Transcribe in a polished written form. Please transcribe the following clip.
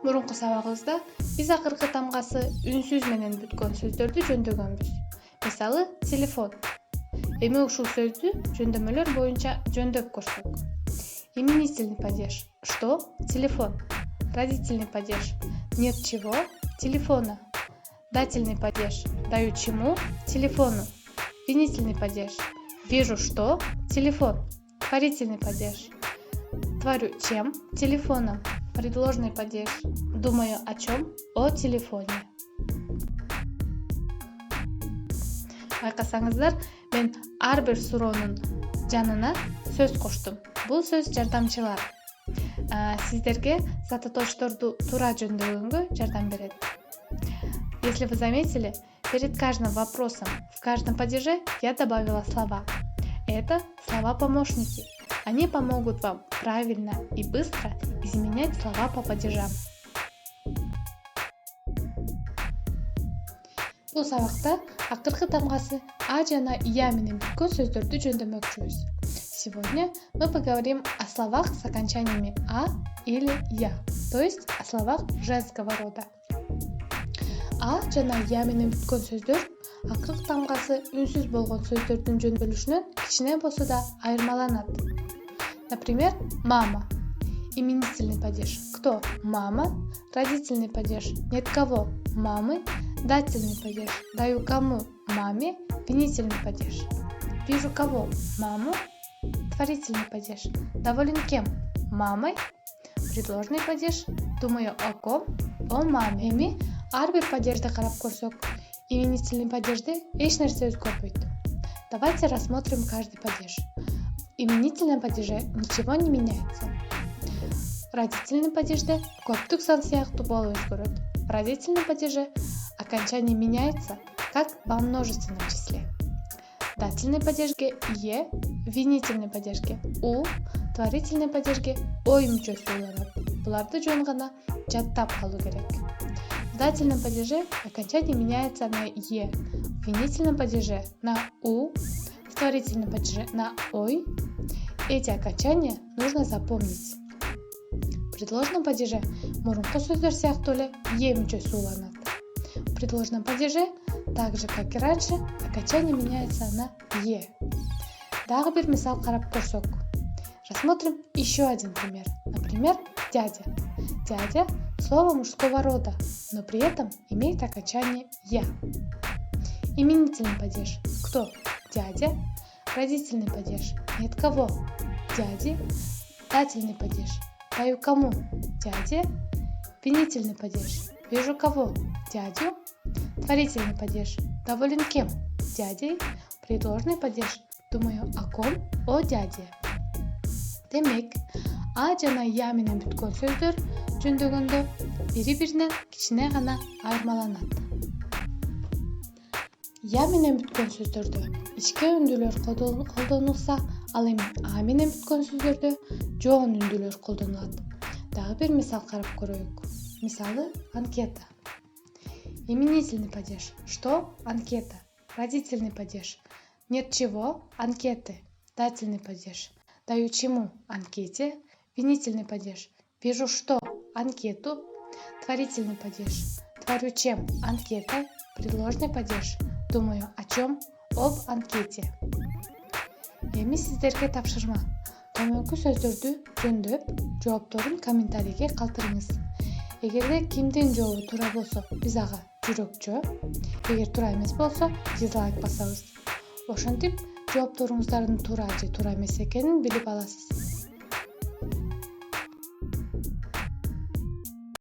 Мурунку сабагыбызда биз акыркы тамгасы үнсүз менен бүткөн сөздөрдү жөндөгөнбүз. Мисалы, телефон. Эми ушул сөздү жөндөмөлөр боюнча жөндөп көрсөк. Именительный падеж. Что? Телефон. Родительный падеж. Нет чего? Телефона. Дательный падеж. Даю чему? Телефону. Винительный падеж. Вижу что? Телефон. Творительный падеж. Творю чем? Телефоном. Предложный падеж. Думаю о чем? О телефоне. Байкасаңыздар, мен ар бир суроонун жанына сөз коштум. Бул сөз жардамчылар. Сиздерге зататочторду туура жөндөгөнгө жардам берет. Если вы заметили, перед каждым вопросом в каждом падеже я добавила слова. Это слова-помощники. Они помогут вам правильно и быстро изменять слова по падежам. Бул сабакта акыркы тамгасы а жана я менен бүткөн сөздөрдү жөндөмөкчүбүз. Сегодня мы поговорим о словах с окончаниями а или я, то есть о словах женского рода. А жана я менен бүткөн сөздөр акыркы тамгасы үнсүз болгон сөздөрдүн жөндөмөлүшүнөн кичине болсо да айырмаланат. Например, мама. Именительный падеж. Кто? Мама. Родительный падеж. Нет кого? Мамы. Дательный падеж. Даю кому? Маме. Винительный падеж. Вижу кого? Маму. Творительный падеж. Доволен кем? Мамой. Предложный падеж. Думаю о ком? О маме. Эми ар бир падежди карап көрсөк, именительный падежде эч нерсе өзгөрбөйт. Давайте рассмотрим каждый падеж. В именительном падеже ничего не меняется. Родительный падежде көптүк сан сыяктуу болуп өзгөрөт. В родительном падеже окончание меняется, как во множественном числе. Дательный падежге е, винительный падежге у, творительный падежге ой мүчөсү уланат. Буларды жөн гана жаттап калуу керек. В дательном падеже окончание меняется на е, в винительном падеже на у, в творительном падеже на ой. Эти окончания нужно запомнить. В предложном падеже мурунку сөздөр сыяктуу эле е мүчөсү уланат. В предложном падеже, так же как и раньше, окончание меняется на е. Дагы бир мисал карап көрсөк. Рассмотрим еще один пример. Например, дядя. Дядя – слово мужского рода, но при этом имеет окончание я. Именительный падеж. Кто? Дядя. Родительный падеж. Нет кого? Дяди. Дательный падеж. Даю кому? Дяде. Винительный падеж. Вижу кого? Дядю. Творительный падеж. Доволен кем? Дядей. Предложный падеж. Думаю о ком? О дяде. Демек, а жана я менен бүткөн сөздөр жөндөгөндө бири-биринен кичине гана айырмаланат. Я менен бүткөн сөздөрдө ичке үндүүлөр колдонулса, ал эми а менен бүткөн сөздөрдө жоон үндүүлөр колдонулат. Дагы бир мисал карап көрөйүк. Мисалы, анкета. Именительный падеж. Что? Анкета. Родительный падеж. Нет чего? Анкеты. Дательный падеж. Даю чему? Анкете. Винительный падеж. Вижу что? Анкету. Творительный падеж. Творю чем? Анкета. Предложный падеж. Думаю о чем? Об анкете. Эми сиздерге тапшырма. Төмөнкү сөздөрдү жөндөп, жоопторун комментарийге калтырыңыз. Эгерде кимдин жообу туура болсо, биз ага жүрөкчө, эгер туура эмес болсо, дизлайк басабыз. Ошентип жоопторуңуздардын туура же туура эмес экенин билип аласыз.